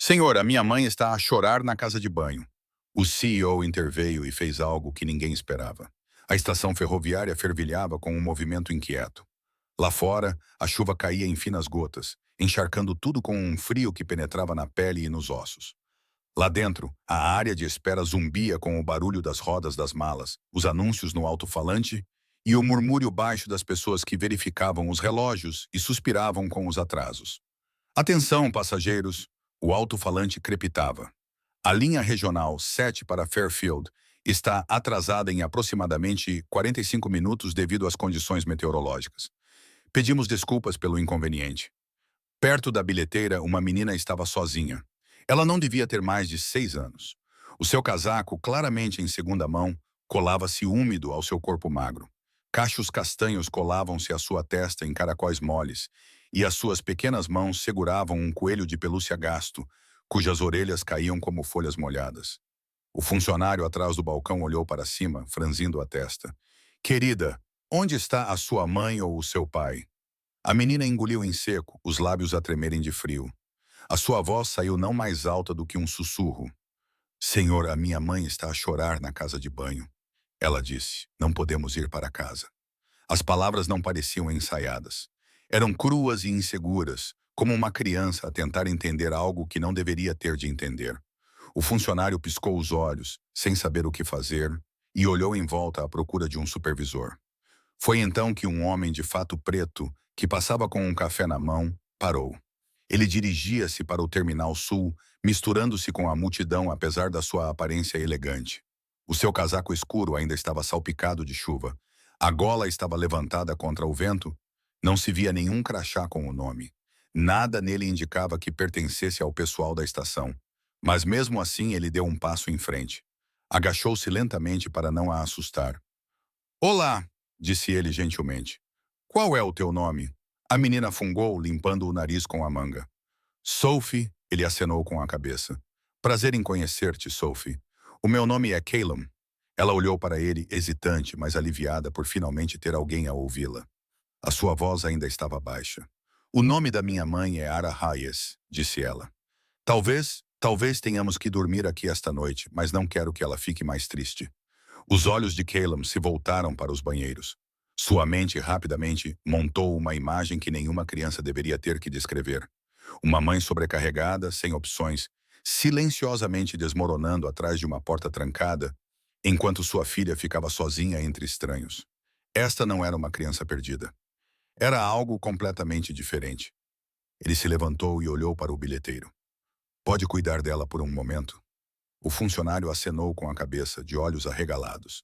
Senhor, a minha mãe está a chorar na casa de banho. O CEO interveio e fez algo que ninguém esperava. A estação ferroviária fervilhava com um movimento inquieto. Lá fora, a chuva caía em finas gotas, encharcando tudo com um frio que penetrava na pele e nos ossos. Lá dentro, a área de espera zumbia com o barulho das rodas das malas, os anúncios no alto-falante e o murmúrio baixo das pessoas que verificavam os relógios e suspiravam com os atrasos. Atenção, passageiros! O alto-falante crepitava. A linha regional 7 para Fairfield está atrasada em aproximadamente 45 minutos devido às condições meteorológicas. Pedimos desculpas pelo inconveniente. Perto da bilheteira, uma menina estava sozinha. Ela não devia ter mais de 6 anos. O seu casaco, claramente em segunda mão, colava-se úmido ao seu corpo magro. Cachos castanhos colavam-se à sua testa em caracóis moles, e as suas pequenas mãos seguravam um coelho de pelúcia gasto, cujas orelhas caíam como folhas molhadas. O funcionário atrás do balcão olhou para cima, franzindo a testa. Querida, onde está a sua mãe ou o seu pai? A menina engoliu em seco, os lábios a tremerem de frio. A sua voz saiu não mais alta do que um sussurro. Senhor, a minha mãe está a chorar na casa de banho. Ela disse, não podemos ir para casa. As palavras não pareciam ensaiadas. Eram cruas e inseguras, como uma criança a tentar entender algo que não deveria ter de entender. O funcionário piscou os olhos, sem saber o que fazer, e olhou em volta à procura de um supervisor. Foi então que um homem de fato preto, que passava com um café na mão, parou. Ele dirigia-se para o Terminal Sul, misturando-se com a multidão apesar da sua aparência elegante. O seu casaco escuro ainda estava salpicado de chuva. A gola estava levantada contra o vento. Não se via nenhum crachá com o nome. Nada nele indicava que pertencesse ao pessoal da estação. Mas mesmo assim ele deu um passo em frente. Agachou-se lentamente para não a assustar. Olá, disse ele gentilmente. Qual é o teu nome? A menina fungou, limpando o nariz com a manga. Sophie, ele acenou com a cabeça. Prazer em conhecer-te, Sophie. O meu nome é Caleb. Ela olhou para ele, hesitante, mas aliviada por finalmente ter alguém a ouvi-la. A sua voz ainda estava baixa. O nome da minha mãe é Ara Hayes, disse ela. Talvez tenhamos que dormir aqui esta noite, mas não quero que ela fique mais triste. Os olhos de Caleb se voltaram para os banheiros. Sua mente rapidamente montou uma imagem que nenhuma criança deveria ter que descrever. Uma mãe sobrecarregada, sem opções, silenciosamente desmoronando atrás de uma porta trancada, enquanto sua filha ficava sozinha entre estranhos. Esta não era uma criança perdida. Era algo completamente diferente. Ele se levantou e olhou para o bilheteiro. Pode cuidar dela por um momento? O funcionário acenou com a cabeça, de olhos arregalados.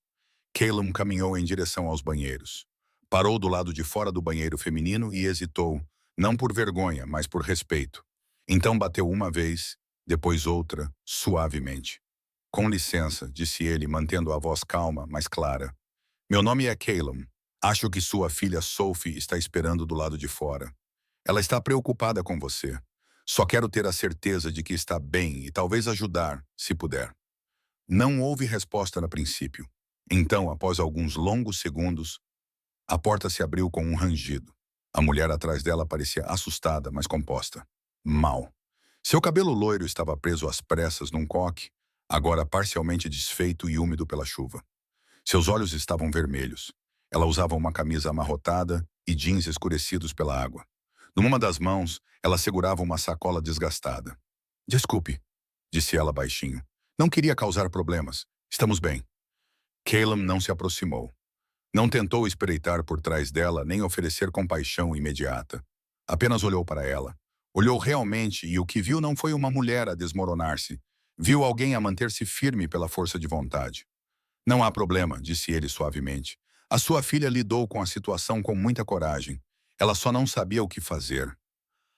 Caleb caminhou em direção aos banheiros. Parou do lado de fora do banheiro feminino e hesitou, não por vergonha, mas por respeito. Então bateu uma vez, depois outra, suavemente. Com licença, disse ele, mantendo a voz calma, mas clara. Meu nome é Caleb. Acho que sua filha Sophie está esperando do lado de fora. Ela está preocupada com você. Só quero ter a certeza de que está bem e talvez ajudar, se puder. Não houve resposta no princípio. Então, após alguns longos segundos, a porta se abriu com um rangido. A mulher atrás dela parecia assustada, mas composta. Mal. Seu cabelo loiro estava preso às pressas num coque, agora parcialmente desfeito e úmido pela chuva. Seus olhos estavam vermelhos. Ela usava uma camisa amarrotada e jeans escurecidos pela água. Numa das mãos, ela segurava uma sacola desgastada. Desculpe, disse ela baixinho. Não queria causar problemas. Estamos bem. Caleb não se aproximou. Não tentou espreitar por trás dela nem oferecer compaixão imediata. Apenas olhou para ela. Olhou realmente e o que viu não foi uma mulher a desmoronar-se. Viu alguém a manter-se firme pela força de vontade. Não há problema, disse ele suavemente. A sua filha lidou com a situação com muita coragem. Ela só não sabia o que fazer.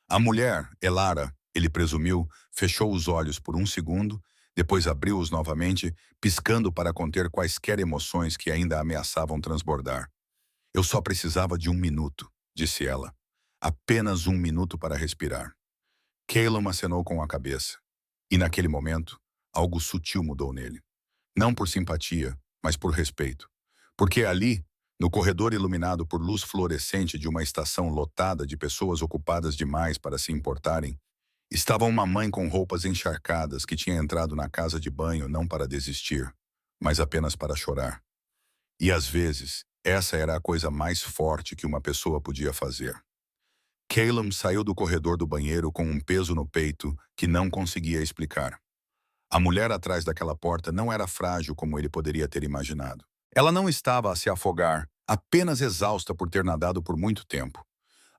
A mulher, Elara, ele presumiu, fechou os olhos por um segundo, depois abriu-os novamente, piscando para conter quaisquer emoções que ainda ameaçavam transbordar. Eu só precisava de um minuto, disse ela. Apenas um minuto para respirar. Caleb acenou com a cabeça. E naquele momento, algo sutil mudou nele. Não por simpatia, mas por respeito. Porque ali, no corredor iluminado por luz fluorescente de uma estação lotada de pessoas ocupadas demais para se importarem, Estava uma mãe com roupas encharcadas que tinha entrado na casa de banho não para desistir, mas apenas para chorar. E às vezes, essa era a coisa mais forte que uma pessoa podia fazer. Caleb saiu do corredor do banheiro com um peso no peito que não conseguia explicar. A mulher atrás daquela porta não era frágil como ele poderia ter imaginado. Ela não estava a se afogar, apenas exausta por ter nadado por muito tempo.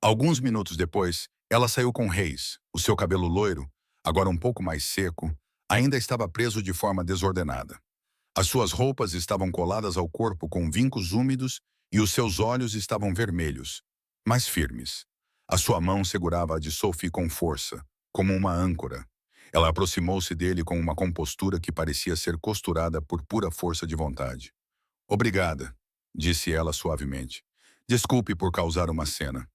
Alguns minutos depois, ela saiu com Reis. O seu cabelo loiro, agora um pouco mais seco, ainda estava preso de forma desordenada. As suas roupas estavam coladas ao corpo com vincos úmidos e os seus olhos estavam vermelhos, mas firmes. A sua mão segurava a de Sophie com força, como uma âncora. Ela aproximou-se dele com uma compostura que parecia ser costurada por pura força de vontade. Obrigada, disse ela suavemente. Desculpe por causar uma cena.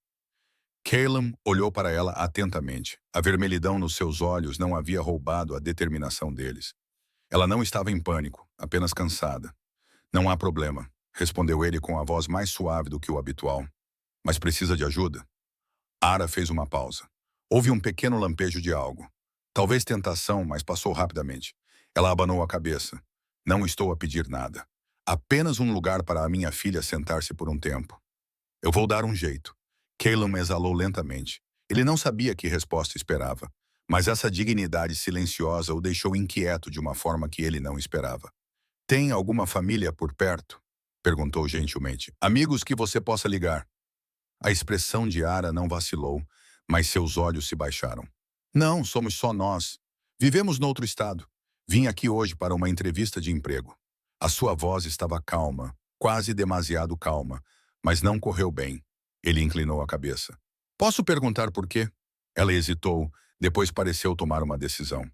Caleb olhou para ela atentamente. A vermelhidão nos seus olhos não havia roubado a determinação deles. Ela não estava em pânico, apenas cansada. Não há problema, respondeu ele com a voz mais suave do que o habitual. Mas precisa de ajuda? Ara fez uma pausa. Houve um pequeno lampejo de algo. Talvez tentação, mas passou rapidamente. Ela abanou a cabeça. Não estou a pedir nada. Apenas um lugar para a minha filha sentar-se por um tempo. Eu vou dar um jeito. Caleb exalou lentamente. Ele não sabia que resposta esperava, mas essa dignidade silenciosa o deixou inquieto de uma forma que ele não esperava. Tem alguma família por perto? Perguntou gentilmente. Amigos que você possa ligar? A expressão de Ara não vacilou, mas seus olhos se baixaram. Não, somos só nós. Vivemos noutro estado. Vim aqui hoje para uma entrevista de emprego. A sua voz estava calma, quase demasiado calma, mas não correu bem. Ele inclinou a cabeça. Posso perguntar por quê? Ela hesitou, depois pareceu tomar uma decisão.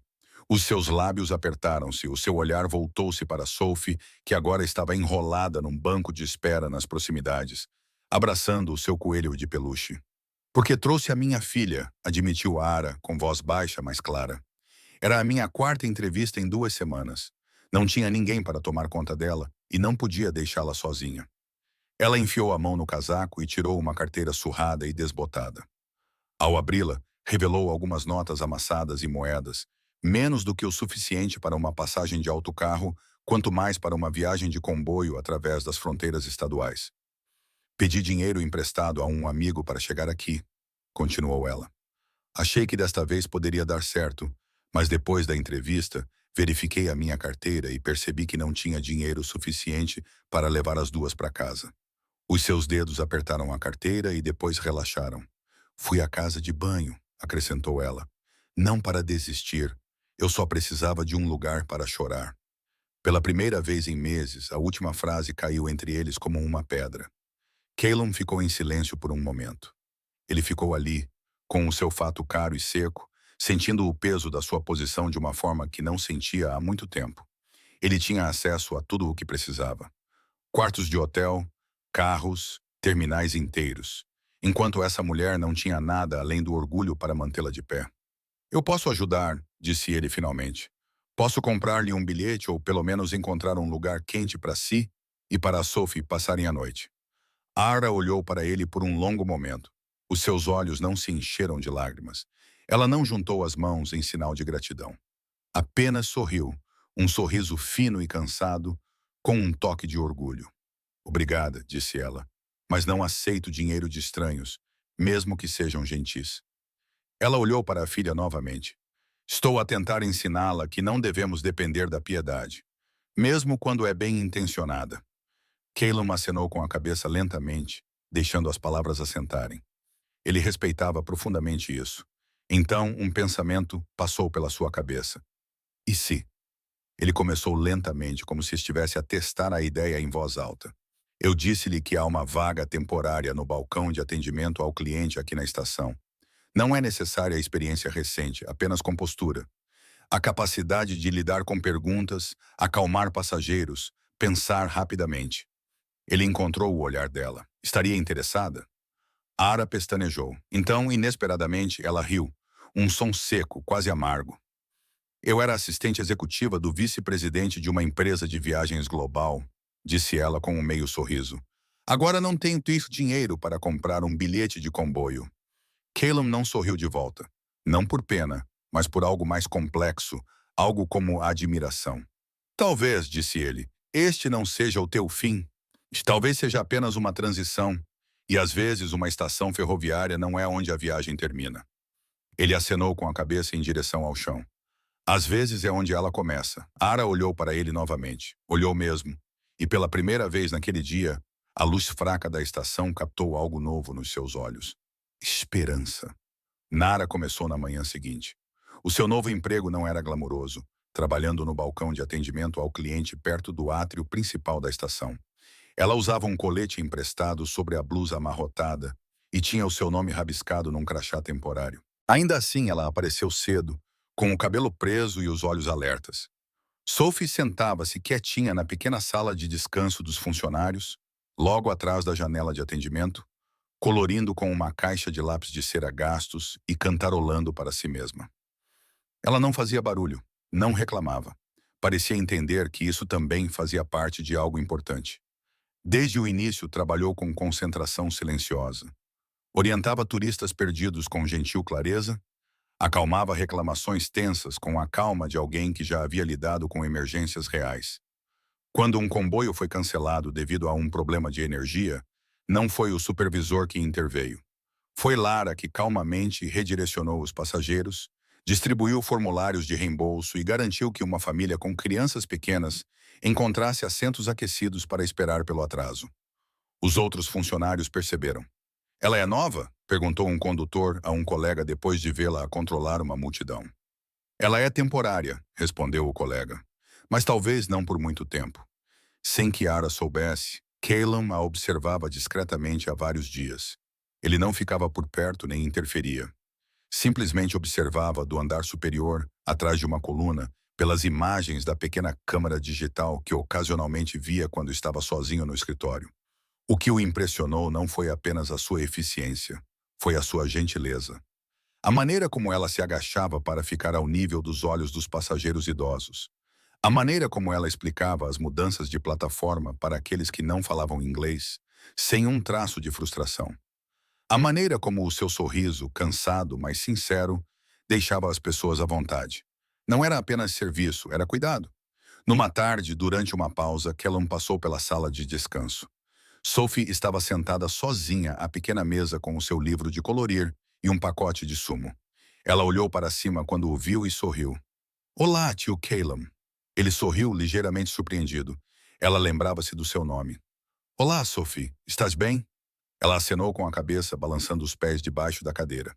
Os seus lábios apertaram-se, o seu olhar voltou-se para Sophie, que agora estava enrolada num banco de espera nas proximidades, abraçando o seu coelho de peluche. Porque trouxe a minha filha, admitiu Ara, com voz baixa, mas clara. Era a minha quarta entrevista em 2 semanas. Não tinha ninguém para tomar conta dela e não podia deixá-la sozinha. Ela enfiou a mão no casaco e tirou uma carteira surrada e desbotada. Ao abri-la, revelou algumas notas amassadas e moedas, menos do que o suficiente para uma passagem de autocarro, quanto mais para uma viagem de comboio através das fronteiras estaduais. Pedi dinheiro emprestado a um amigo para chegar aqui, continuou ela. Achei que desta vez poderia dar certo, mas depois da entrevista, verifiquei a minha carteira e percebi que não tinha dinheiro suficiente para levar as duas para casa. Os seus dedos apertaram a carteira e depois relaxaram. Fui à casa de banho, acrescentou ela. Não para desistir, eu só precisava de um lugar para chorar. Pela primeira vez em meses, a última frase caiu entre eles como uma pedra. Caleb ficou em silêncio por um momento. Ele ficou ali, com o seu fato caro e seco, sentindo o peso da sua posição de uma forma que não sentia há muito tempo. Ele tinha acesso a tudo o que precisava. Quartos de hotel, carros, terminais inteiros. Enquanto essa mulher não tinha nada além do orgulho para mantê-la de pé. Eu posso ajudar, disse ele finalmente. Posso comprar-lhe um bilhete ou pelo menos encontrar um lugar quente para si e para a Sophie passarem a noite. Ara olhou para ele por um longo momento. Os seus olhos não se encheram de lágrimas. Ela não juntou as mãos em sinal de gratidão. Apenas sorriu, um sorriso fino e cansado, com um toque de orgulho. Obrigada, disse ela, mas não aceito dinheiro de estranhos, mesmo que sejam gentis. Ela olhou para a filha novamente. Estou a tentar ensiná-la que não devemos depender da piedade, mesmo quando é bem intencionada. Caleb acenou com a cabeça lentamente, deixando as palavras assentarem. Ele respeitava profundamente isso. Então, um pensamento passou pela sua cabeça. E se? Ele começou lentamente, como se estivesse a testar a ideia em voz alta. Eu disse-lhe que há uma vaga temporária no balcão de atendimento ao cliente aqui na estação. Não é necessária a experiência recente, apenas compostura. A capacidade de lidar com perguntas, acalmar passageiros, pensar rapidamente. Ele encontrou o olhar dela. Estaria interessada? Ara pestanejou. Então, inesperadamente, ela riu. Um som seco, quase amargo. Eu era assistente executiva do vice-presidente de uma empresa de viagens global, disse ela com um meio sorriso. Agora não tenho dinheiro para comprar um bilhete de comboio. Caleb não sorriu de volta. Não por pena, mas por algo mais complexo, algo como admiração. Talvez, disse ele, este não seja o teu fim. Talvez seja apenas uma transição. E às vezes uma estação ferroviária não é onde a viagem termina. Ele acenou com a cabeça em direção ao chão. Às vezes é onde ela começa. Ara olhou para ele novamente. Olhou mesmo. E pela primeira vez naquele dia, a luz fraca da estação captou algo novo nos seus olhos. Esperança. Nara começou na manhã seguinte. O seu novo emprego não era glamouroso, trabalhando no balcão de atendimento ao cliente perto do átrio principal da estação. Ela usava um colete emprestado sobre a blusa amarrotada e tinha o seu nome rabiscado num crachá temporário. Ainda assim, ela apareceu cedo, com o cabelo preso e os olhos alertas. Sophie sentava-se quietinha na pequena sala de descanso dos funcionários, logo atrás da janela de atendimento, colorindo com uma caixa de lápis de cera gastos e cantarolando para si mesma. Ela não fazia barulho, não reclamava. Parecia entender que isso também fazia parte de algo importante. Desde o início, trabalhou com concentração silenciosa. Orientava turistas perdidos com gentil clareza, acalmava reclamações tensas com a calma de alguém que já havia lidado com emergências reais. Quando um comboio foi cancelado devido a um problema de energia, não foi o supervisor que interveio. Foi Lara que calmamente redirecionou os passageiros, distribuiu formulários de reembolso e garantiu que uma família com crianças pequenas encontrasse assentos aquecidos para esperar pelo atraso. Os outros funcionários perceberam. Ela é nova? Perguntou um condutor a um colega depois de vê-la controlar uma multidão. Ela é temporária, respondeu o colega, mas talvez não por muito tempo. Sem que Ara soubesse, Caleb a observava discretamente há vários dias. Ele não ficava por perto nem interferia. Simplesmente observava do andar superior, atrás de uma coluna, pelas imagens da pequena câmara digital que ocasionalmente via quando estava sozinho no escritório. O que o impressionou não foi apenas a sua eficiência, foi a sua gentileza. A maneira como ela se agachava para ficar ao nível dos olhos dos passageiros idosos. A maneira como ela explicava as mudanças de plataforma para aqueles que não falavam inglês, sem um traço de frustração. A maneira como o seu sorriso, cansado, mas sincero, deixava as pessoas à vontade. Não era apenas serviço, era cuidado. Numa tarde, durante uma pausa, Kellum passou pela sala de descanso. Sophie estava sentada sozinha à pequena mesa com o seu livro de colorir e um pacote de sumo. Ela olhou para cima quando o viu e sorriu. Olá, tio Caleb. Ele sorriu ligeiramente surpreendido. Ela lembrava-se do seu nome. Olá, Sophie. Estás bem? Ela acenou com a cabeça, balançando os pés debaixo da cadeira.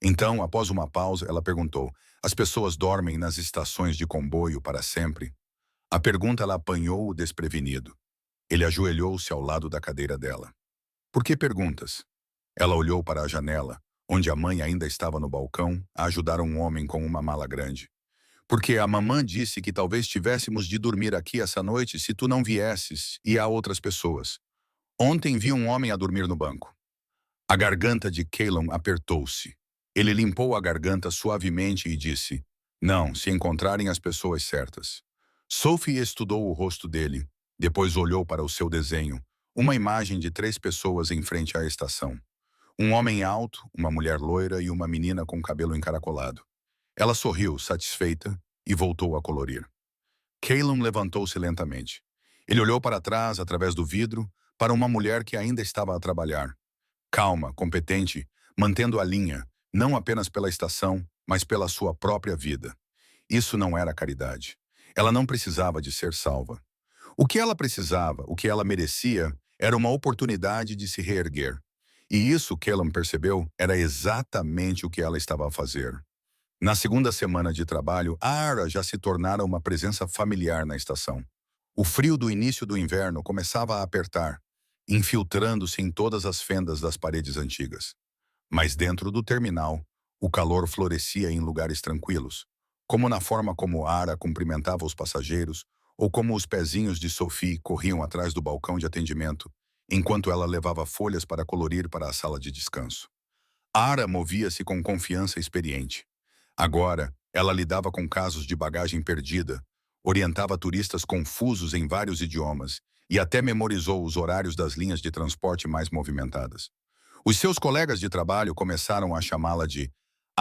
Então, após uma pausa, ela perguntou, as pessoas dormem nas estações de comboio para sempre? A pergunta ela apanhou-o desprevenido. Ele ajoelhou-se ao lado da cadeira dela. Por que perguntas? Ela olhou para a janela, onde a mãe ainda estava no balcão, a ajudar um homem com uma mala grande. Porque a mamã disse que talvez tivéssemos de dormir aqui essa noite se tu não viesses, e há outras pessoas. Ontem vi um homem a dormir no banco. A garganta de Caleb apertou-se. Ele limpou a garganta suavemente e disse, não, se encontrarem as pessoas certas. Sophie estudou o rosto dele, depois olhou para o seu desenho, uma imagem de 3 pessoas em frente à estação. Um homem alto, uma mulher loira e uma menina com cabelo encaracolado. Ela sorriu, satisfeita, e voltou a colorir. Caleb levantou-se lentamente. Ele olhou para trás, através do vidro, para uma mulher que ainda estava a trabalhar. Calma, competente, mantendo a linha, não apenas pela estação, mas pela sua própria vida. Isso não era caridade. Ela não precisava de ser salva. O que ela precisava, o que ela merecia, era uma oportunidade de se reerguer. E isso, Caleb percebeu, era exatamente o que ela estava a fazer. Na segunda semana de trabalho, Ara já se tornara uma presença familiar na estação. O frio do início do inverno começava a apertar, infiltrando-se em todas as fendas das paredes antigas. Mas dentro do terminal, o calor florescia em lugares tranquilos, como na forma como Ara cumprimentava os passageiros ou como os pezinhos de Sophie corriam atrás do balcão de atendimento, enquanto ela levava folhas para colorir para a sala de descanso. Ara movia-se com confiança experiente. Agora, ela lidava com casos de bagagem perdida, orientava turistas confusos em vários idiomas e até memorizou os horários das linhas de transporte mais movimentadas. Os seus colegas de trabalho começaram a chamá-la de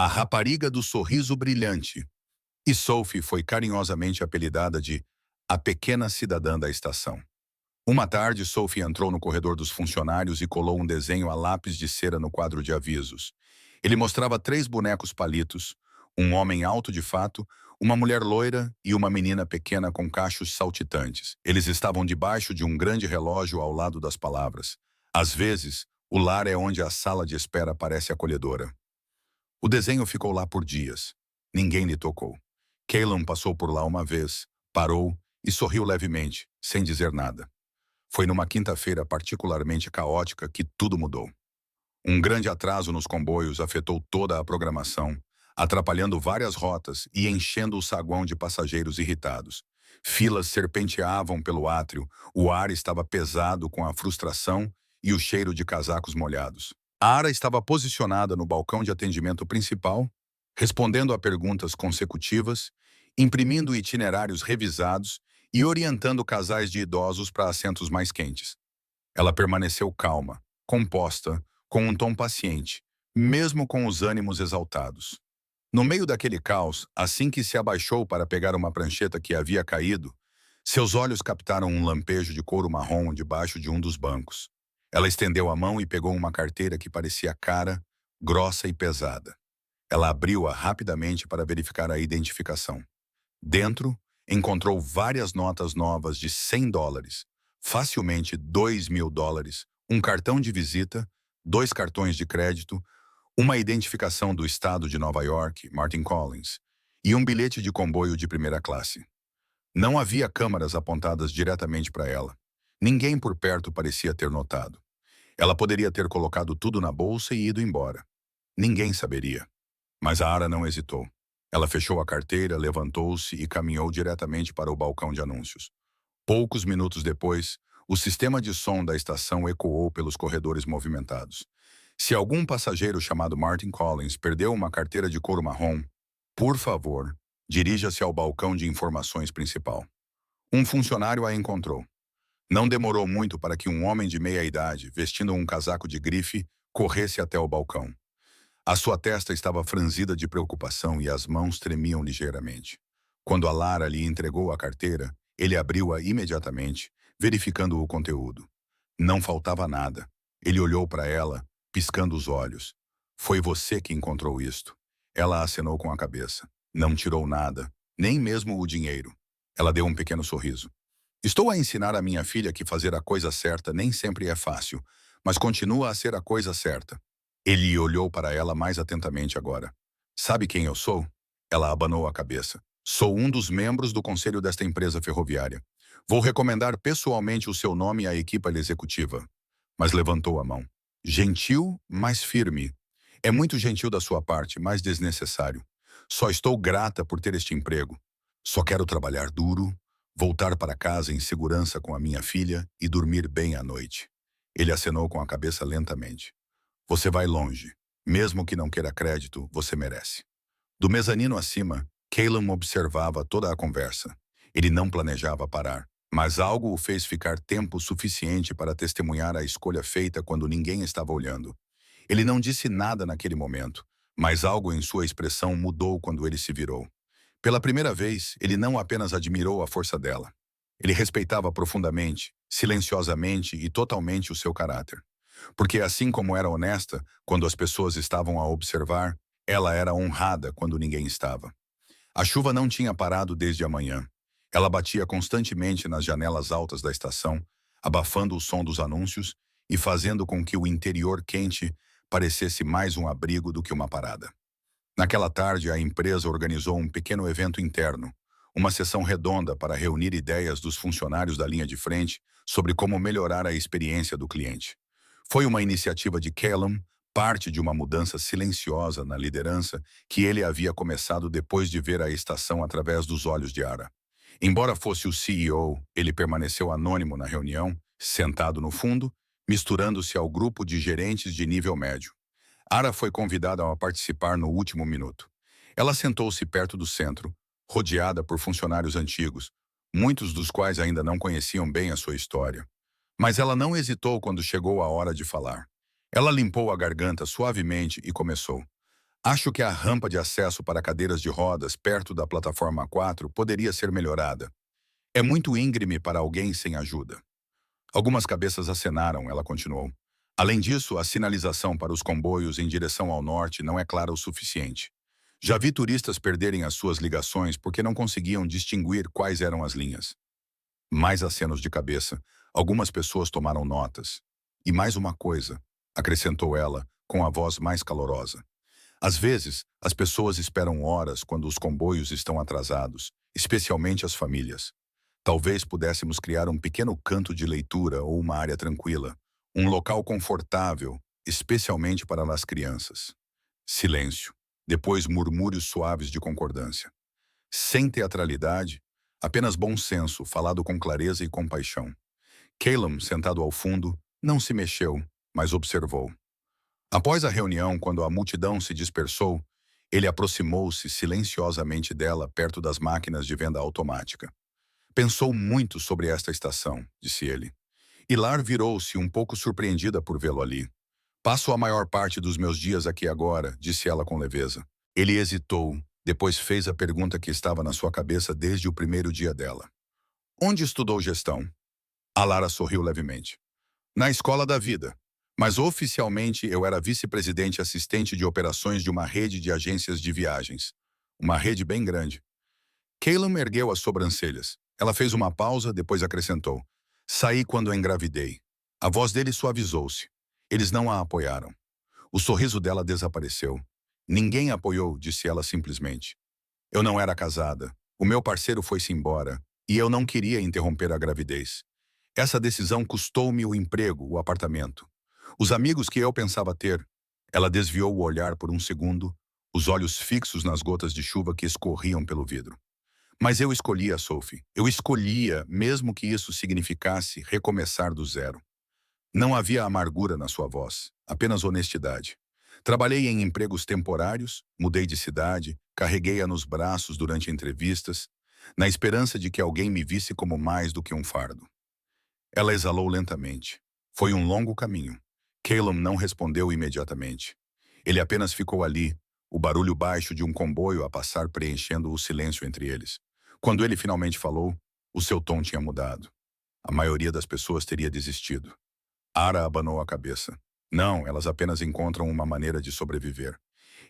A rapariga do sorriso brilhante. E Sophie foi carinhosamente apelidada de a pequena cidadã da estação. Uma tarde, Sophie entrou no corredor dos funcionários e colou um desenho a lápis de cera no quadro de avisos. Ele mostrava 3 bonecos palitos, um homem alto de fato, uma mulher loira e uma menina pequena com cachos saltitantes. Eles estavam debaixo de um grande relógio ao lado das palavras. Às vezes, o lar é onde a sala de espera parece acolhedora. O desenho ficou lá por dias. Ninguém lhe tocou. Caleb passou por lá uma vez, parou e sorriu levemente, sem dizer nada. Foi numa quinta-feira particularmente caótica que tudo mudou. Um grande atraso nos comboios afetou toda a programação, atrapalhando várias rotas e enchendo o saguão de passageiros irritados. Filas serpenteavam pelo átrio, o ar estava pesado com a frustração e o cheiro de casacos molhados. A Ara estava posicionada no balcão de atendimento principal, respondendo a perguntas consecutivas, imprimindo itinerários revisados e orientando casais de idosos para assentos mais quentes. Ela permaneceu calma, composta, com um tom paciente, mesmo com os ânimos exaltados. No meio daquele caos, assim que se abaixou para pegar uma prancheta que havia caído, seus olhos captaram um lampejo de couro marrom debaixo de um dos bancos. Ela estendeu a mão e pegou uma carteira que parecia cara, grossa e pesada. Ela abriu-a rapidamente para verificar a identificação. Dentro, encontrou várias notas novas de US$ 100, facilmente US$ 2.000, um cartão de visita, 2 cartões de crédito, uma identificação do estado de Nova York, Martin Collins, e um bilhete de comboio de primeira classe. Não havia câmaras apontadas diretamente para ela. Ninguém por perto parecia ter notado. Ela poderia ter colocado tudo na bolsa e ido embora. Ninguém saberia. Mas a Ara não hesitou. Ela fechou a carteira, levantou-se e caminhou diretamente para o balcão de anúncios. Poucos minutos depois, o sistema de som da estação ecoou pelos corredores movimentados. Se algum passageiro chamado Martin Collins perdeu uma carteira de couro marrom, por favor, dirija-se ao balcão de informações principal. Um funcionário a encontrou. Não demorou muito para que um homem de meia idade, vestindo um casaco de grife, corresse até o balcão. A sua testa estava franzida de preocupação e as mãos tremiam ligeiramente. Quando a Lara lhe entregou a carteira, ele abriu-a imediatamente, verificando o conteúdo. Não faltava nada. Ele olhou para ela, piscando os olhos. Foi você que encontrou isto. Ela acenou com a cabeça. Não tirou nada, nem mesmo o dinheiro. Ela deu um pequeno sorriso. Estou a ensinar a minha filha que fazer a coisa certa nem sempre é fácil, mas continua a ser a coisa certa. Ele olhou para ela mais atentamente agora. Sabe quem eu sou? Ela abanou a cabeça. Sou um dos membros do conselho desta empresa ferroviária. Vou recomendar pessoalmente o seu nome à equipa executiva. Mas levantou a mão. Gentil, mas firme. É muito gentil da sua parte, mas desnecessário. Só estou grata por ter este emprego. Só quero trabalhar duro, voltar para casa em segurança com a minha filha e dormir bem à noite. Ele acenou com a cabeça lentamente. Você vai longe. Mesmo que não queira crédito, você merece. Do mezanino acima, Caleb observava toda a conversa. Ele não planejava parar, mas algo o fez ficar tempo suficiente para testemunhar a escolha feita quando ninguém estava olhando. Ele não disse nada naquele momento, mas algo em sua expressão mudou quando ele se virou. Pela primeira vez, ele não apenas admirou a força dela. Ele respeitava profundamente, silenciosamente e totalmente o seu caráter. Porque assim como era honesta quando as pessoas estavam a observar, ela era honrada quando ninguém estava. A chuva não tinha parado desde a manhã. Ela batia constantemente nas janelas altas da estação, abafando o som dos anúncios e fazendo com que o interior quente parecesse mais um abrigo do que uma parada. Naquela tarde, a empresa organizou um pequeno evento interno, uma sessão redonda para reunir ideias dos funcionários da linha de frente sobre como melhorar a experiência do cliente. Foi uma iniciativa de Caleb, parte de uma mudança silenciosa na liderança que ele havia começado depois de ver a estação através dos olhos de Ara. Embora fosse o CEO, ele permaneceu anônimo na reunião, sentado no fundo, misturando-se ao grupo de gerentes de nível médio. Ara foi convidada a participar no último minuto. Ela sentou-se perto do centro, rodeada por funcionários antigos, muitos dos quais ainda não conheciam bem a sua história. Mas ela não hesitou quando chegou a hora de falar. Ela limpou a garganta suavemente e começou. Acho que a rampa de acesso para cadeiras de rodas perto da plataforma 4 poderia ser melhorada. É muito íngreme para alguém sem ajuda. Algumas cabeças acenaram, ela continuou. Além disso, a sinalização para os comboios em direção ao norte não é clara o suficiente. Já vi turistas perderem as suas ligações porque não conseguiam distinguir quais eram as linhas. Mais acenos de cabeça, algumas pessoas tomaram notas. E mais uma coisa, acrescentou ela, com a voz mais calorosa. Às vezes, as pessoas esperam horas quando os comboios estão atrasados, especialmente as famílias. Talvez pudéssemos criar um pequeno canto de leitura ou uma área tranquila, um local confortável, especialmente para as crianças. Silêncio. Depois murmúrios suaves de concordância. Sem teatralidade, apenas bom senso, falado com clareza e compaixão. Caleb, sentado ao fundo, não se mexeu, mas observou. Após a reunião, quando a multidão se dispersou, ele aproximou-se silenciosamente dela perto das máquinas de venda automática. Pensou muito sobre esta estação, disse ele. Hilar virou-se um pouco surpreendida por vê-lo ali. Passo a maior parte dos meus dias aqui agora, disse ela com leveza. Ele hesitou, depois fez a pergunta que estava na sua cabeça desde o primeiro dia dela. Onde estudou gestão? A Lara sorriu levemente. Na escola da vida. Mas oficialmente eu era vice-presidente assistente de operações de uma rede de agências de viagens. Uma rede bem grande. Caleb ergueu as sobrancelhas. Ela fez uma pausa, depois acrescentou. Saí quando engravidei. A voz dele suavizou-se. Eles não a apoiaram. O sorriso dela desapareceu. Ninguém a apoiou, disse ela simplesmente. Eu não era casada. O meu parceiro foi-se embora. E eu não queria interromper a gravidez. Essa decisão custou-me o emprego, o apartamento. Os amigos que eu pensava ter. Ela desviou o olhar por um segundo, os olhos fixos nas gotas de chuva que escorriam pelo vidro. Mas eu escolhia, Sophie. Eu escolhia, mesmo que isso significasse recomeçar do zero. Não havia amargura na sua voz, apenas honestidade. Trabalhei em empregos temporários, mudei de cidade, carreguei-a nos braços durante entrevistas, na esperança de que alguém me visse como mais do que um fardo. Ela exalou lentamente. Foi um longo caminho. Caleb não respondeu imediatamente. Ele apenas ficou ali, o barulho baixo de um comboio a passar preenchendo o silêncio entre eles. Quando ele finalmente falou, o seu tom tinha mudado. A maioria das pessoas teria desistido. Ara abanou a cabeça. Não, elas apenas encontram uma maneira de sobreviver.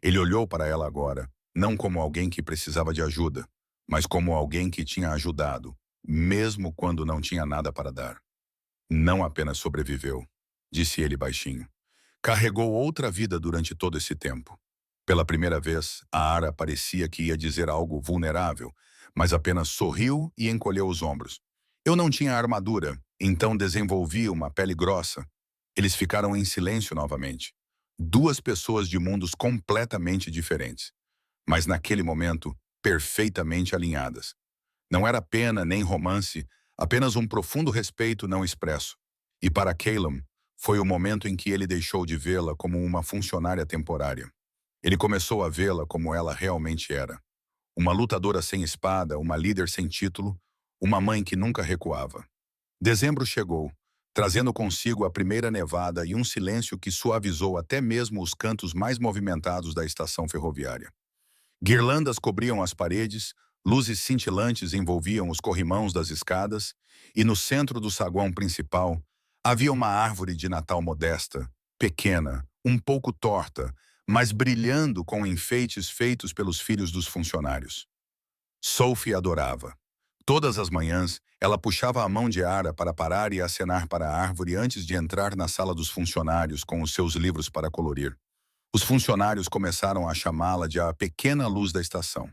Ele olhou para ela agora, não como alguém que precisava de ajuda, mas como alguém que tinha ajudado, mesmo quando não tinha nada para dar. Não apenas sobreviveu, disse ele baixinho. Carregou outra vida durante todo esse tempo. Pela primeira vez, a Ara parecia que ia dizer algo vulnerável, mas apenas sorriu e encolheu os ombros. Eu não tinha armadura, então desenvolvi uma pele grossa. Eles ficaram em silêncio novamente. Duas pessoas de mundos completamente diferentes, mas naquele momento, perfeitamente alinhadas. Não era pena nem romance, apenas um profundo respeito não expresso. E para Caleb, foi o momento em que ele deixou de vê-la como uma funcionária temporária. Ele começou a vê-la como ela realmente era. Uma lutadora sem espada, uma líder sem título, uma mãe que nunca recuava. Dezembro chegou, trazendo consigo a primeira nevada e um silêncio que suavizou até mesmo os cantos mais movimentados da estação ferroviária. Guirlandas cobriam as paredes, luzes cintilantes envolviam os corrimãos das escadas, e no centro do saguão principal havia uma árvore de Natal modesta, pequena, um pouco torta, mas brilhando com enfeites feitos pelos filhos dos funcionários. Sophie adorava. Todas as manhãs, ela puxava a mão de Ara para parar e acenar para a árvore antes de entrar na sala dos funcionários com os seus livros para colorir. Os funcionários começaram a chamá-la de a pequena luz da estação.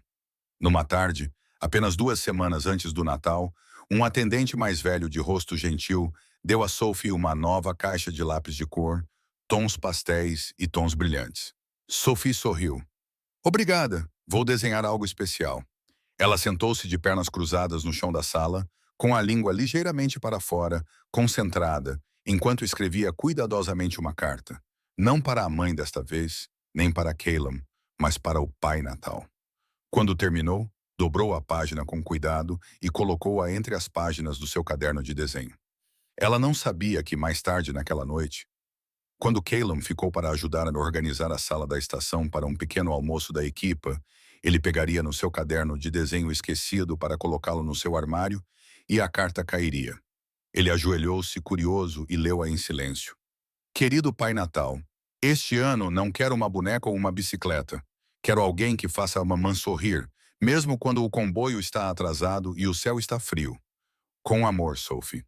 Numa tarde, apenas 2 semanas antes do Natal, um atendente mais velho de rosto gentil deu a Sophie uma nova caixa de lápis de cor, tons pastéis e tons brilhantes. Sophie sorriu. Obrigada, vou desenhar algo especial. Ela sentou-se de pernas cruzadas no chão da sala, com a língua ligeiramente para fora, concentrada, enquanto escrevia cuidadosamente uma carta. Não para a mãe desta vez, nem para Caleb, mas para o Pai Natal. Quando terminou, dobrou a página com cuidado e colocou-a entre as páginas do seu caderno de desenho. Ela não sabia que mais tarde naquela noite, Quando Caleb ficou para ajudar a organizar a sala da estação para um pequeno almoço da equipa, ele pegaria no seu caderno de desenho esquecido para colocá-lo no seu armário e a carta cairia. Ele ajoelhou-se curioso e leu-a em silêncio. Querido Pai Natal, este ano não quero uma boneca ou uma bicicleta. Quero alguém que faça a mamã sorrir, mesmo quando o comboio está atrasado e o céu está frio. Com amor, Sophie.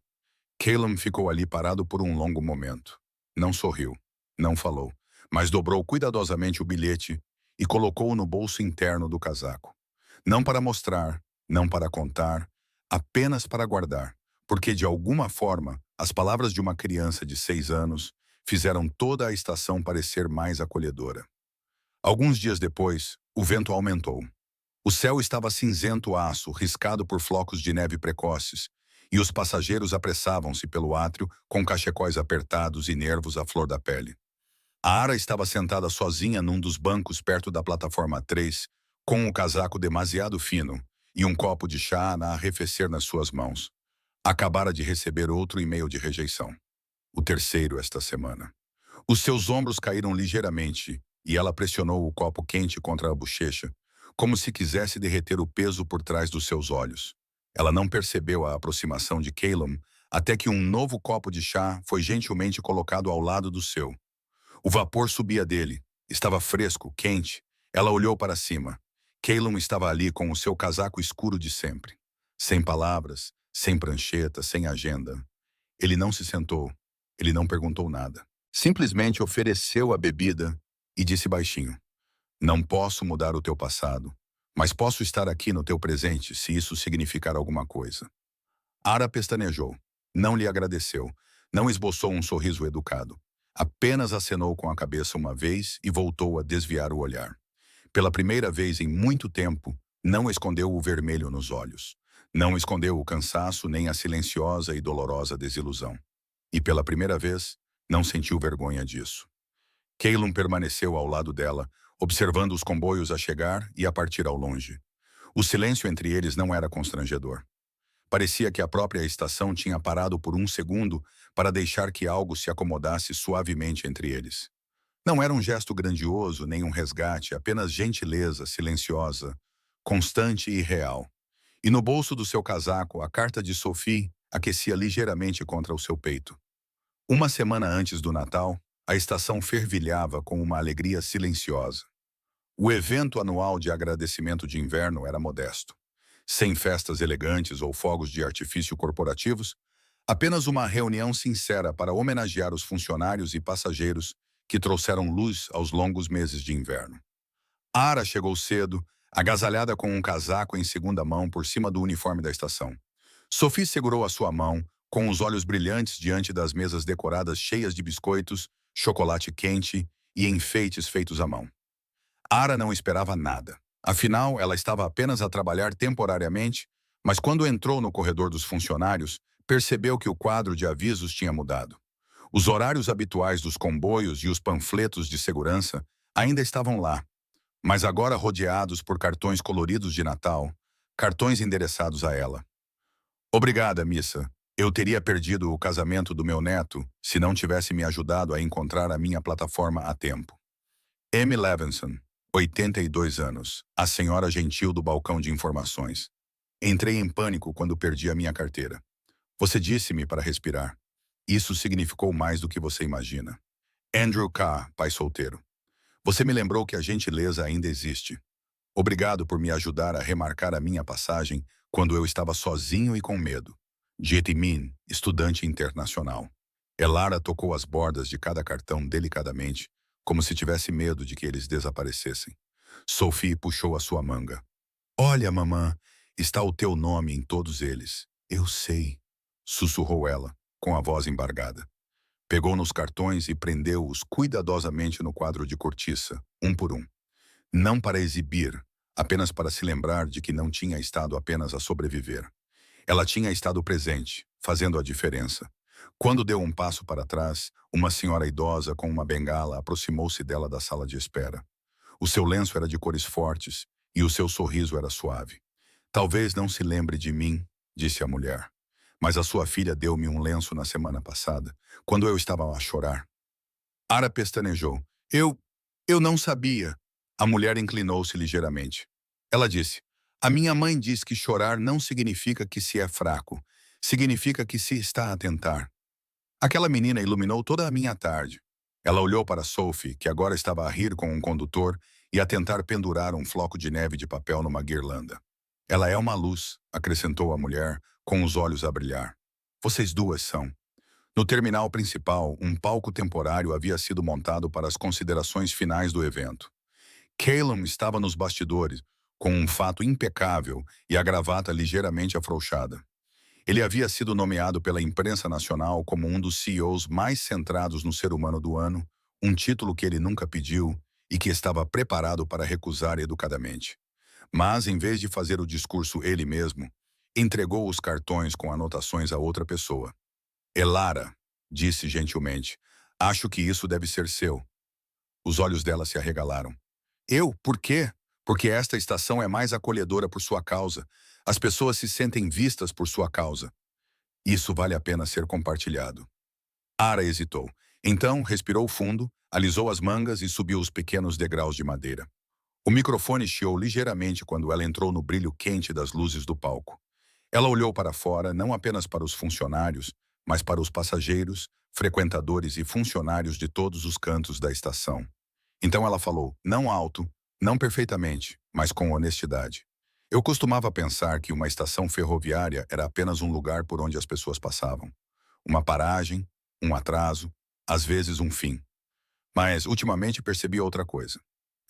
Caleb ficou ali parado por um longo momento. Não sorriu, não falou, mas dobrou cuidadosamente o bilhete e colocou-o no bolso interno do casaco. Não para mostrar, não para contar, apenas para guardar, porque de alguma forma as palavras de uma criança de 6 anos fizeram toda a estação parecer mais acolhedora. Alguns dias depois, o vento aumentou. O céu estava cinzento aço, riscado por flocos de neve precoces, e os passageiros apressavam-se pelo átrio com cachecóis apertados e nervos à flor da pele. A Ara estava sentada sozinha num dos bancos perto da plataforma 3, com um casaco demasiado fino e um copo de chá a arrefecer nas suas mãos. Acabara de receber outro e-mail de rejeição. O terceiro esta semana. Os seus ombros caíram ligeiramente e ela pressionou o copo quente contra a bochecha, como se quisesse derreter o peso por trás dos seus olhos. Ela não percebeu a aproximação de Caleb até que um novo copo de chá foi gentilmente colocado ao lado do seu. O vapor subia dele. Estava fresco, quente. Ela olhou para cima. Caleb estava ali com o seu casaco escuro de sempre. Sem palavras, sem prancheta, sem agenda. Ele não se sentou. Ele não perguntou nada. Simplesmente ofereceu a bebida e disse baixinho: Não posso mudar o teu passado, mas posso estar aqui no teu presente se isso significar alguma coisa. Ara pestanejou. Não lhe agradeceu. Não esboçou um sorriso educado. Apenas acenou com a cabeça uma vez e voltou a desviar o olhar. Pela primeira vez em muito tempo, não escondeu o vermelho nos olhos. Não escondeu o cansaço nem a silenciosa e dolorosa desilusão. E pela primeira vez, não sentiu vergonha disso. Caleb permaneceu ao lado dela, observando os comboios a chegar e a partir ao longe. O silêncio entre eles não era constrangedor. Parecia que a própria estação tinha parado por um segundo para deixar que algo se acomodasse suavemente entre eles. Não era um gesto grandioso, nem um resgate, apenas gentileza silenciosa, constante e real. E no bolso do seu casaco, a carta de Sophie aquecia ligeiramente contra o seu peito. Uma semana antes do Natal, a estação fervilhava com uma alegria silenciosa. O evento anual de agradecimento de inverno era modesto. Sem festas elegantes ou fogos de artifício corporativos, apenas uma reunião sincera para homenagear os funcionários e passageiros que trouxeram luz aos longos meses de inverno. Ara chegou cedo, agasalhada com um casaco em segunda mão por cima do uniforme da estação. Sophie segurou a sua mão, com os olhos brilhantes diante das mesas decoradas cheias de biscoitos, chocolate quente e enfeites feitos à mão. Ara não esperava nada. Afinal, ela estava apenas a trabalhar temporariamente, mas quando entrou no corredor dos funcionários, percebeu que o quadro de avisos tinha mudado. Os horários habituais dos comboios e os panfletos de segurança ainda estavam lá, mas agora rodeados por cartões coloridos de Natal, cartões endereçados a ela. Obrigada, Missa. Eu teria perdido o casamento do meu neto se não tivesse me ajudado a encontrar a minha plataforma a tempo. Amy Levinson, 82 anos, a senhora gentil do balcão de informações. Entrei em pânico quando perdi a minha carteira. Você disse-me para respirar. Isso significou mais do que você imagina. Andrew K., pai solteiro. Você me lembrou que a gentileza ainda existe. Obrigado por me ajudar a remarcar a minha passagem quando eu estava sozinho e com medo. Jet Min, estudante internacional. Elara tocou as bordas de cada cartão delicadamente, como se tivesse medo de que eles desaparecessem. Sophie puxou a sua manga. Olha, mamã, está o teu nome em todos eles. Eu sei, sussurrou ela, com a voz embargada. Pegou nos cartões e prendeu-os cuidadosamente no quadro de cortiça, um por um. Não para exibir, apenas para se lembrar de que não tinha estado apenas a sobreviver. Ela tinha estado presente, fazendo a diferença. Quando deu um passo para trás, uma senhora idosa com uma bengala aproximou-se dela da sala de espera. O seu lenço era de cores fortes e o seu sorriso era suave. Talvez não se lembre de mim, disse a mulher. Mas a sua filha deu-me um lenço na semana passada, quando eu estava a chorar. Ara pestanejou. Eu não sabia. A mulher inclinou-se ligeiramente. Ela disse, a minha mãe diz que chorar não significa que se é fraco. Significa que se está a tentar. Aquela menina iluminou toda a minha tarde. Ela olhou para Sophie, que agora estava a rir com um condutor e a tentar pendurar um floco de neve de papel numa guirlanda. Ela é uma luz, acrescentou a mulher, com os olhos a brilhar. Vocês duas são. No terminal principal, um palco temporário havia sido montado para as considerações finais do evento. Calum estava nos bastidores, com um fato impecável e a gravata ligeiramente afrouxada. Ele havia sido nomeado pela imprensa nacional como um dos CEOs mais centrados no ser humano do ano, um título que ele nunca pediu e que estava preparado para recusar educadamente. Mas, em vez de fazer o discurso ele mesmo, entregou os cartões com anotações a outra pessoa. Elara, disse gentilmente, acho que isso deve ser seu. Os olhos dela se arregalaram. Eu? Por quê? Porque esta estação é mais acolhedora por sua causa. As pessoas se sentem vistas por sua causa. Isso vale a pena ser compartilhado. Ara hesitou. Então, respirou fundo, alisou as mangas e subiu os pequenos degraus de madeira. O microfone chiou ligeiramente quando ela entrou no brilho quente das luzes do palco. Ela olhou para fora, não apenas para os funcionários, mas para os passageiros, frequentadores e funcionários de todos os cantos da estação. Então ela falou, não alto, não perfeitamente, mas com honestidade. Eu costumava pensar que uma estação ferroviária era apenas um lugar por onde as pessoas passavam. Uma paragem, um atraso, às vezes um fim. Mas, ultimamente, percebi outra coisa.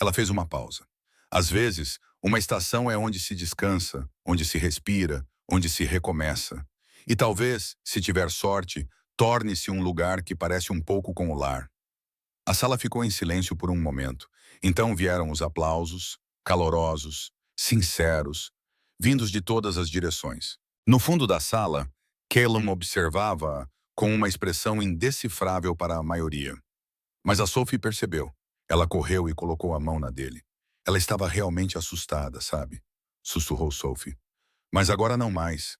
Ela fez uma pausa. Às vezes, uma estação é onde se descansa, onde se respira, onde se recomeça. E talvez, se tiver sorte, torne-se um lugar que parece um pouco com o lar. A sala ficou em silêncio por um momento. Então vieram os aplausos, calorosos, sinceros, vindos de todas as direções. No fundo da sala, Calum observava com uma expressão indecifrável para a maioria. Mas a Sophie percebeu. Ela correu e colocou a mão na dele. Ela estava realmente assustada, sabe? Sussurrou Sophie. Mas agora não mais.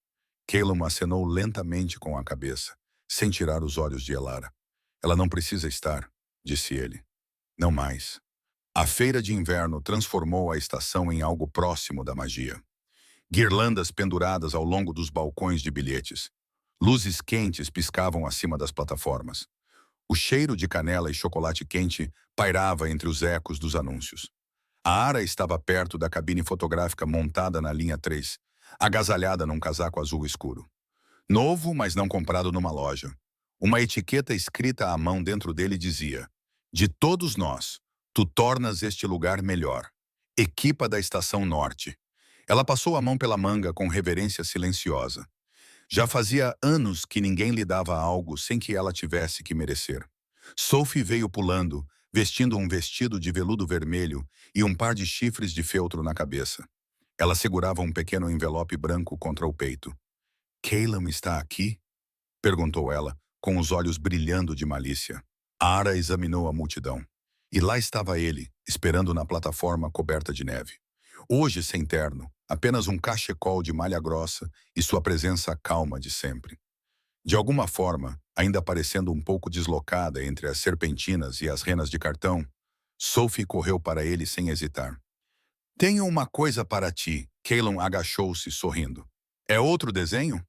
Calum acenou lentamente com a cabeça, sem tirar os olhos de Elara. Ela não precisa estar, disse ele. Não mais. A feira de inverno transformou a estação em algo próximo da magia. Guirlandas penduradas ao longo dos balcões de bilhetes. Luzes quentes piscavam acima das plataformas. O cheiro de canela e chocolate quente pairava entre os ecos dos anúncios. A Ara estava perto da cabine fotográfica montada na linha 3, agasalhada num casaco azul escuro. Novo, mas não comprado numa loja. Uma etiqueta escrita à mão dentro dele dizia: de todos nós, tu tornas este lugar melhor. Equipa da Estação Norte. Ela passou a mão pela manga com reverência silenciosa. Já fazia anos que ninguém lhe dava algo sem que ela tivesse que merecer. Sophie veio pulando, vestindo um vestido de veludo vermelho e um par de chifres de feltro na cabeça. Ela segurava um pequeno envelope branco contra o peito. Calum está aqui? Perguntou ela, com os olhos brilhando de malícia. Ara examinou a multidão. E lá estava ele, esperando na plataforma coberta de neve. Hoje sem terno, apenas um cachecol de malha grossa e sua presença calma de sempre. De alguma forma, ainda parecendo um pouco deslocada entre as serpentinas e as renas de cartão, Sophie correu para ele sem hesitar. Tenho uma coisa para ti. Calum agachou-se, sorrindo. É outro desenho?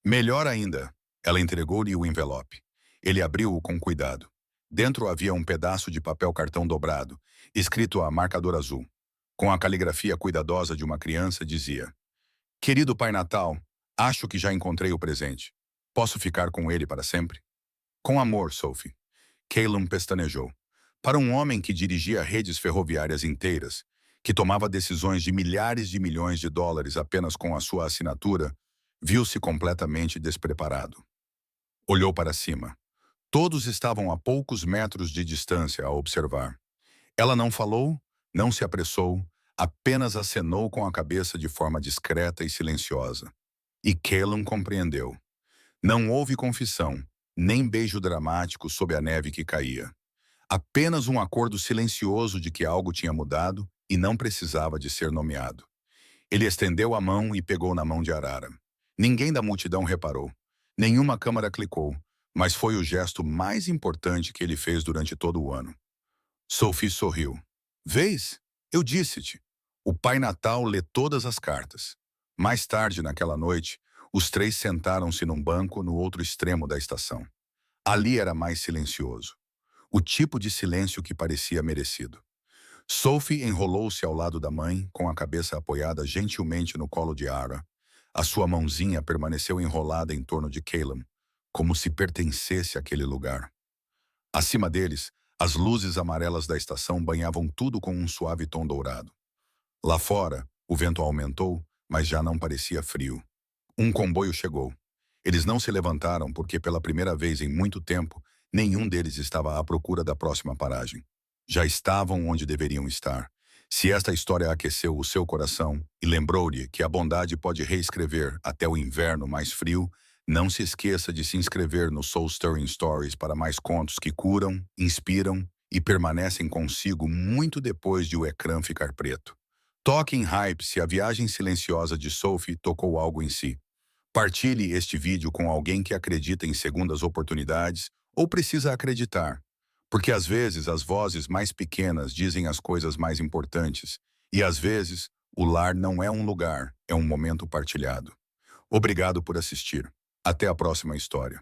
Melhor ainda. Ela entregou-lhe o envelope. Ele abriu-o com cuidado. Dentro havia um pedaço de papel cartão dobrado, escrito a marcador azul. Com a caligrafia cuidadosa de uma criança, dizia: Querido Pai Natal, acho que já encontrei o presente. Posso ficar com ele para sempre? Com amor, Sophie. Calum pestanejou. Para um homem que dirigia redes ferroviárias inteiras, que tomava decisões de milhares de milhões de dólares apenas com a sua assinatura, viu-se completamente despreparado. Olhou para cima. Todos estavam a poucos metros de distância a observar. Ela não falou, não se apressou, apenas acenou com a cabeça de forma discreta e silenciosa. E Calum compreendeu. Não houve confissão, nem beijo dramático sob a neve que caía. Apenas um acordo silencioso de que algo tinha mudado e não precisava de ser nomeado. Ele estendeu a mão e pegou na mão de Arara. Ninguém da multidão reparou. Nenhuma câmera clicou, mas foi o gesto mais importante que ele fez durante todo o ano. Sophie sorriu. Vês? Eu disse-te. O Pai Natal lê todas as cartas. Mais tarde, naquela noite, os três sentaram-se num banco no outro extremo da estação. Ali era mais silencioso. O tipo de silêncio que parecia merecido. Sophie enrolou-se ao lado da mãe, com a cabeça apoiada gentilmente no colo de Ara. A sua mãozinha permaneceu enrolada em torno de Caleb, como se pertencesse àquele lugar. Acima deles, as luzes amarelas da estação banhavam tudo com um suave tom dourado. Lá fora, o vento aumentou, mas já não parecia frio. Um comboio chegou. Eles não se levantaram porque, pela primeira vez em muito tempo, nenhum deles estava à procura da próxima paragem. Já estavam onde deveriam estar. Se esta história aqueceu o seu coração e lembrou-lhe que a bondade pode reescrever até o inverno mais frio, não se esqueça de se inscrever no Soul Stirring Stories para mais contos que curam, inspiram e permanecem consigo muito depois de o ecrã ficar preto. Toque em hype se a viagem silenciosa de Sophie tocou algo em si. Partilhe este vídeo com alguém que acredita em segundas oportunidades ou precisa acreditar, porque às vezes as vozes mais pequenas dizem as coisas mais importantes e às vezes o lar não é um lugar, é um momento partilhado. Obrigado por assistir. Até a próxima história.